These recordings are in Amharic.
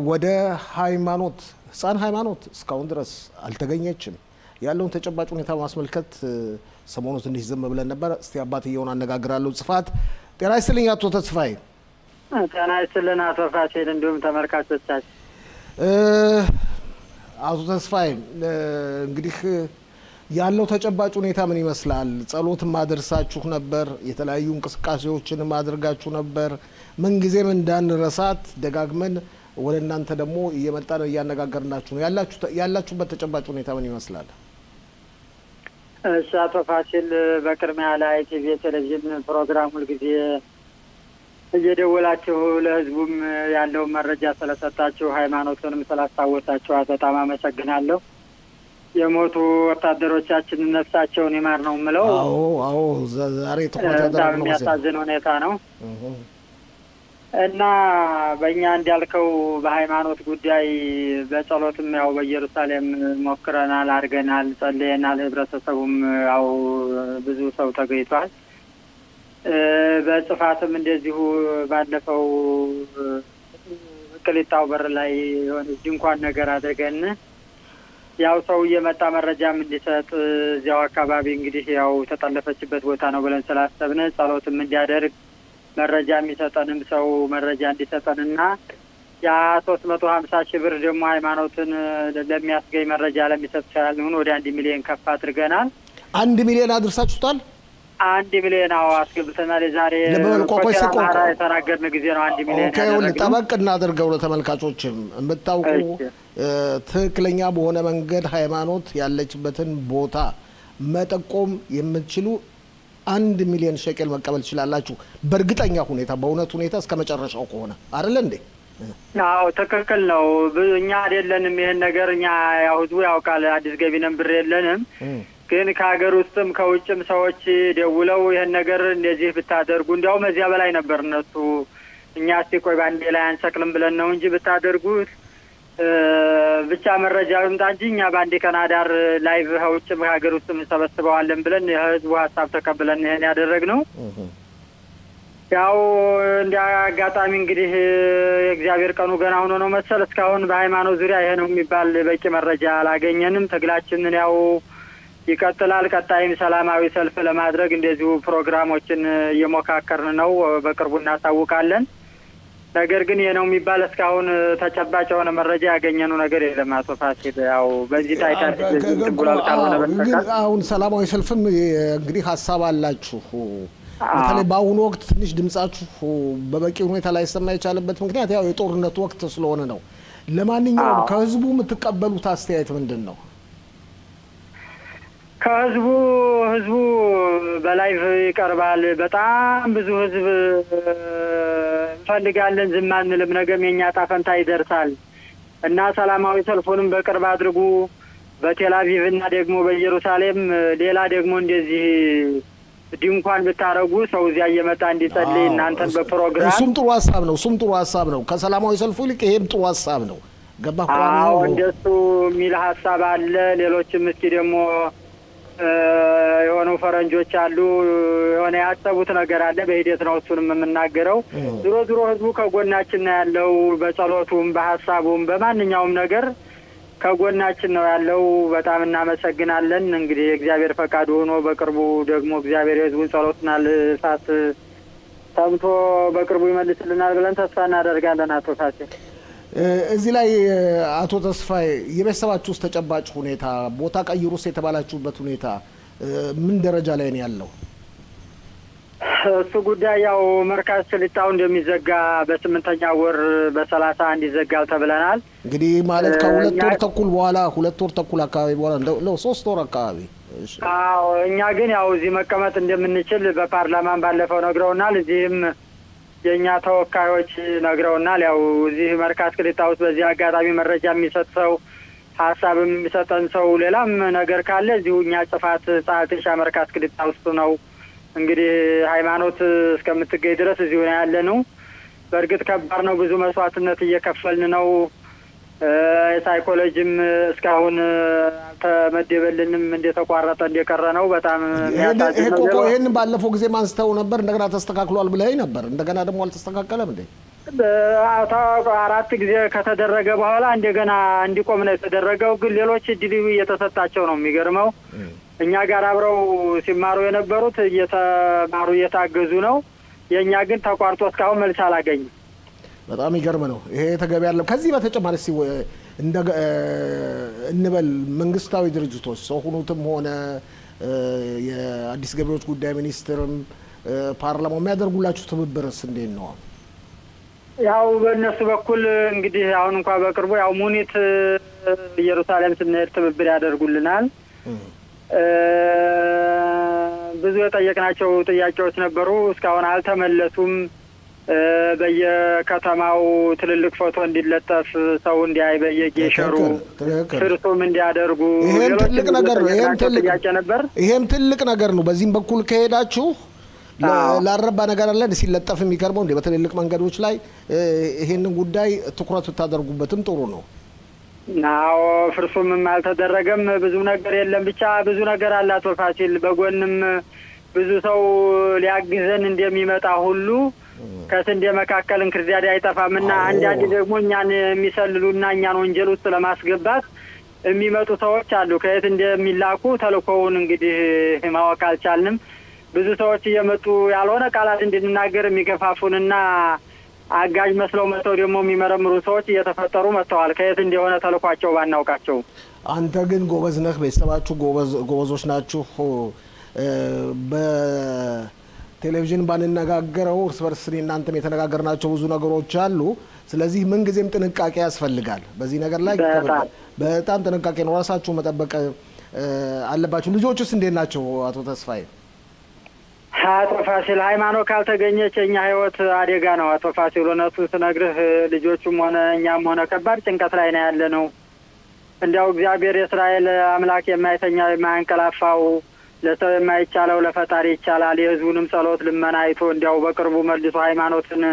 ወደ ሃይማኖት ህፃን ሃይማኖት እስካሁን ድረስ አልተገኘችም። ያለውን ተጨባጭ ሁኔታ ማስመልከት ሰሞኑን ትንሽ ዝም ብለን ነበር። እስቲ አባትየውን አነጋግራለሁ። ጽፋት ጤና ይስጥልኝ አቶ ተስፋዬ። ጤና ይስጥልን አቶ ፋሲል እንዲሁም ተመልካቾቻችን። አቶ ተስፋዬ እንግዲህ ያለው ተጨባጭ ሁኔታ ምን ይመስላል? ጸሎት ማድረሳችሁ ነበር፣ የተለያዩ እንቅስቃሴዎችን ማድረጋችሁ ነበር። ምን ጊዜም እንዳንረሳት ደጋግመን ወደ እናንተ ደግሞ እየመጣን እያነጋገርናችሁ ነው። ያላችሁበት ተጨባጭ ሁኔታ ምን ይመስላል? እሺ አቶ ፋሲል፣ በቅድሚያ ላይ ቲቪ ቴሌቪዥን ፕሮግራም ሁልጊዜ እየደወላችሁ ለህዝቡም ያለውን መረጃ ስለሰጣችሁ ሃይማኖቱንም ስላስታወሳችሁ በጣም አመሰግናለሁ። የሞቱ ወታደሮቻችን ነፍሳቸውን ይማር ነው የምለው። አዎ ዛሬ ተቆጣጣ ነው። የሚያሳዝን ሁኔታ ነው እና በእኛ እንዳልከው በሃይማኖት ጉዳይ በጸሎትም ያው በኢየሩሳሌም ሞክረናል፣ አድርገናል፣ ጸልየናል። ህብረተሰቡም ያው ብዙ ሰው ተገኝቷል። በጽፋትም እንደዚሁ ባለፈው ቅሊጣው በር ላይ የሆነ ድንኳን ነገር አድርገን ያው ሰው እየመጣ መረጃም እንዲሰጥ እዚያው አካባቢ እንግዲህ ያው ተጠለፈችበት ቦታ ነው ብለን ስላሰብን ጸሎትም እንዲያደርግ መረጃ የሚሰጠንም ሰው መረጃ እንዲሰጠንና ያ 350 ሺህ ብር ደግሞ ሃይማኖትን ለሚያስገኝ መረጃ ለሚሰጥ ሳይሆን ወደ 1 ሚሊዮን ከፍ አድርገናል። 1 ሚሊዮን አድርሳችሁታል? 1 ሚሊዮን አስገብተናል። ዛሬ የተናገርን ጊዜ ነው 1 ሚሊዮን ያደረግነው። ኦኬ፣ ጠበቅ እናድርገው ለተመልካቾችም የምታውቁ ትክክለኛ በሆነ መንገድ ሃይማኖት ያለችበትን ቦታ መጠቆም የምትችሉ 1 ሚሊዮን ሸቄል መቀበል ትችላላችሁ። በእርግጠኛ ሁኔታ በእውነት ሁኔታ እስከ መጨረሻው ከሆነ አይደል እንዴ? አዎ ትክክል ነው። እኛ አይደለንም ይሄን ነገር እኛ ያው ህዝቡ ያውቃል። አዲስ ገቢ ነን፣ ብር የለንም። ግን ከሀገር ውስጥም ከውጭም ሰዎች ደውለው ይሄን ነገር እንደዚህ ብታደርጉ እንዲያውም እዚያ በላይ ነበር እነሱ እኛ እስቲ ቆይ ባንዴ ላይ አንሰቅልም ብለን ነው እንጂ ብታደርጉት ብቻ መረጃ ይምጣ እንጂ እኛ ባንዴ ከናዳር ላይቭ ከውጭም ከሀገር ውስጥም እንሰበስበዋለን ብለን የህዝቡ ሀሳብ ተቀብለን ይሄን ያደረግነው። ያው እንደ አጋጣሚ እንግዲህ የእግዚአብሔር ቀኑ ገና ሆኖ ነው መሰል እስካሁን በሃይማኖት ዙሪያ ይሄ ነው የሚባል በቂ መረጃ አላገኘንም። ትግላችንን ያው ይቀጥላል። ቀጣይም ሰላማዊ ሰልፍ ለማድረግ እንደዚሁ ፕሮግራሞችን እየሞካከርን ነው። በቅርቡ እናሳውቃለን። ነገር ግን ይሄ ነው የሚባል እስካሁን ተጨባጭ የሆነ መረጃ ያገኘነው ነገር የለም አቶ ፋሲል። ያው በዚህ ታይታል ግን አሁን ሰላማዊ ሰልፍም እንግዲህ ሀሳብ አላችሁ። በተለይ በአሁኑ ወቅት ትንሽ ድምጻችሁ በበቂ ሁኔታ ላይ ሰማ የቻለበት ምክንያት ያው የጦርነት ወቅት ስለሆነ ነው። ለማንኛውም ከህዝቡ የምትቀበሉት አስተያየት ምንድን ነው? ከህዝቡ በላይቭ ይቀርባል። በጣም ብዙ ህዝብ እንፈልጋለን፣ ዝም አንልም፣ ነገም የኛ ዕጣ ፈንታ ይደርሳል እና ሰላማዊ ሰልፉንም በቅርብ አድርጉ። በቴል አቪቭ እና ደግሞ በኢየሩሳሌም ሌላ ደግሞ እንደዚህ ድንኳን ብታረጉ ሰው እዚያ እየመጣ እንዲጸልይ እናንተን በፕሮግራም እሱም ጥሩ ሀሳብ ነው። ከሰላማዊ ሰልፉ ይልቅ ይሄም ጥሩ ሀሳብ ነው። ገባህ? አዎ እንደሱ የሚል ሀሳብ አለ። ሌሎችም እስኪ ደግሞ የሆኑ ፈረንጆች አሉ የሆነ ያሰቡት ነገር አለ። በሂደት ነው እሱንም የምናገረው። ድሮ ህዝቡ ከጎናችን ነው ያለው። በጸሎቱም በሀሳቡም በማንኛውም ነገር ከጎናችን ነው ያለው። በጣም እናመሰግናለን። እንግዲህ እግዚአብሔር ፈቃዱ ሆኖ በቅርቡ ደግሞ እግዚአብሔር የህዝቡን ጸሎትና ልሳት ሰምቶ በቅርቡ ይመልስልናል ብለን ተስፋ እናደርጋለን አቶ ፋሲል። እዚህ ላይ አቶ ተስፋዬ የቤተሰባችሁ ውስጥ ተጨባጭ ሁኔታ ቦታ ቀይሩስ የተባላችሁበት ሁኔታ ምን ደረጃ ላይ ነው ያለው? እሱ ጉዳይ ያው መርካዝ ቅሊጣው እንደሚዘጋ በ8ኛ ወር በ31 ይዘጋል ተብለናል። እንግዲህ ማለት ከ2 ወር ተኩል በኋላ 2 ወር ተኩል አካባቢ በኋላ ነው 3 ወር አካባቢ። አዎ እኛ ግን ያው እዚህ መቀመጥ እንደምንችል በፓርላማን ባለፈው ነግረውናል። እዚህም የኛ ተወካዮች ነግረውናል። ያው እዚህ መርካዝ ቅሊጣው ውስጥ በዚህ አጋጣሚ መረጃ የሚሰጥ ሀሳብ የሚሰጠን ሰው ሌላም ነገር ካለ እዚሁ እኛ ጽፋት ጻትሻ መርካዝ ቅሊጣው ውስጥ ነው። እንግዲህ ሃይማኖት እስከምትገኝ ድረስ እዚሁ ነው ያለነው። በእርግጥ ከባድ ነው፣ ብዙ መስዋዕትነት እየከፈልን ነው። ሳይኮሎጂም እስካሁን ተመደበልንም እንደተቋረጠ እንደቀረ ነው። በጣም ያሳዝናል። ይሄን ባለፈው ጊዜ ማንስተው ነበር እንደገና ተስተካክሏል ብለኸኝ ነበር። እንደገና ደግሞ አልተስተካከለም እንዴ? አራት ጊዜ ከተደረገ በኋላ እንደገና እንዲቆም ነው የተደረገው። ግን ሌሎች እድል እየተሰጣቸው ነው። የሚገርመው እኛ ጋር አብረው ሲማሩ የነበሩት እየተማሩ እየታገዙ ነው። የኛ ግን ተቋርጦ እስካሁን መልስ አላገኝም። በጣም ይገርም ነው። ይሄ ተገቢ አይደለም። ከዚህ በተጨማሪ እንበል መንግስታዊ ድርጅቶች ሰው ሁኑትም ሆነ የአዲስ ገቢዎች ጉዳይ ሚኒስትርም ፓርላማው የሚያደርጉላችሁ ትብብርስ እንዴት ነው? ያው በእነሱ በኩል እንግዲህ አሁን እንኳን በቅርቡ ያው ሙኒት ኢየሩሳሌም ስንሄድ ትብብር ያደርጉልናል። ብዙ የጠየቅናቸው ጥያቄዎች ነበሩ፣ እስካሁን አልተመለሱም። በየከተማው ትልልቅ ፎቶ እንዲለጠፍ ሰው እንዲያይ በየጌሸሩ ፍርሱም እንዲያደርጉ ይሄም ትልቅ ነገር ነው። ይሄም ትልቅ ነገር ነው። በዚህም በኩል ከሄዳችሁ ላረባ ነገር አለ ሲለጠፍ የሚቀርበው እንደ በትልልቅ መንገዶች ላይ ይሄንን ጉዳይ ትኩረት ብታደርጉበትም ጥሩ ነው። ናው ፍርሱም አልተደረገም። ብዙ ነገር የለም። ብቻ ብዙ ነገር አለ። አቶ ፋሲል በጎንም ብዙ ሰው ሊያግዘን እንደሚመጣ ሁሉ ከስንዴ መካከል እንክርዳድ አይጠፋምና አንዳንድ ደግሞ እኛን የሚሰልሉና እኛን ወንጀል ውስጥ ለማስገባት የሚመጡ ሰዎች አሉ። ከየት እንደሚላኩ ተልኮውን እንግዲህ ማወቅ አልቻልንም። ብዙ ሰዎች እየመጡ ያልሆነ ቃላት እንድንናገር የሚገፋፉንና አጋዥ መስለው መጥተው ደግሞ የሚመረምሩ ሰዎች እየተፈጠሩ መጥተዋል። ከየት እንደሆነ ተልኳቸው ባናውቃቸው። አንተ ግን ጎበዝ ነህ። ቤተሰባችሁ ጎበዞች ናችሁ። በቴሌቪዥን ባንነጋገረው እርስ በርስ እናንተም የተነጋገርናቸው ብዙ ነገሮች አሉ። ስለዚህ ምን ጊዜም ጥንቃቄ ያስፈልጋል። በዚህ ነገር ላይ በጣም ጥንቃቄ ነው። ራሳችሁ መጠበቅ አለባችሁ። ልጆቹስ እንዴት ናቸው አቶ ተስፋዬ? አቶ ፋሲል ሃይማኖት ካልተገኘች የኛ ህይወት አደጋ ነው። አቶ ፋሲል እውነቱ ስነግርህ ልጆቹም ሆነ እኛም ሆነ ከባድ ጭንቀት ላይ ነው ያለ ነው። እንዲያው እግዚአብሔር የእስራኤል አምላክ የማይተኛው የማያንቀላፋው ለሰው የማይቻለው ለፈጣሪ ይቻላል። የህዝቡንም ጸሎት ልመና አይቶ እንዲያው በቅርቡ መልሶ ሃይማኖትን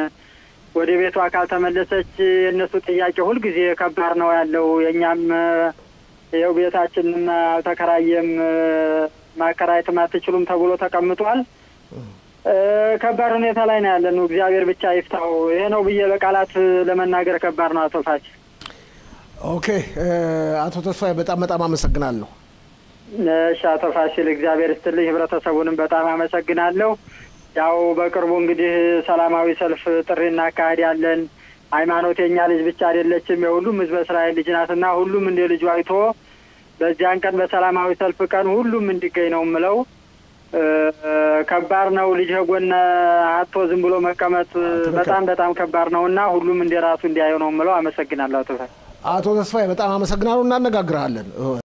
ወደ ቤቷ ካልተመለሰች የእነሱ ጥያቄ ሁልጊዜ ከባድ ነው ያለው። የእኛም ይኸው ቤታችንም አልተከራየም፣ ማከራየትም አትችሉም ተብሎ ተቀምጧል። ከባድ ሁኔታ ላይ ነው ያለነው። እግዚአብሔር ብቻ ይፍታው። ይሄ ነው ብዬ በቃላት ለመናገር ከባድ ነው። አቶ ፋሲል ኦኬ። አቶ ተስፋዬ በጣም አመሰግናለሁ። እሺ አቶ ፋሲል እግዚአብሔር ይስጥልኝ። ህብረተሰቡንም በጣም አመሰግናለሁ። ያው በቅርቡ እንግዲህ ሰላማዊ ሰልፍ ጥሪ እናካሄዳለን። ሃይማኖት የኛ ልጅ ብቻ አይደለችም፣ የሁሉም ህዝበ እስራኤል ልጅ ናትና ሁሉም እንደ ልጁ አይቶ በዚያን ቀን በሰላማዊ ሰልፍ ቀን ሁሉም እንዲገኝ ነው የምለው። ከባድ ነው። ልጅ ጎን አጥቶ ዝም ብሎ መቀመጥ በጣም ከባድ ነውና ሁሉም እንደራሱ እንዲያየው ነው የምለው። አመሰግናለሁ አቶ ተስፋዬ። በጣም አመሰግናለሁ። እናነጋግራለን።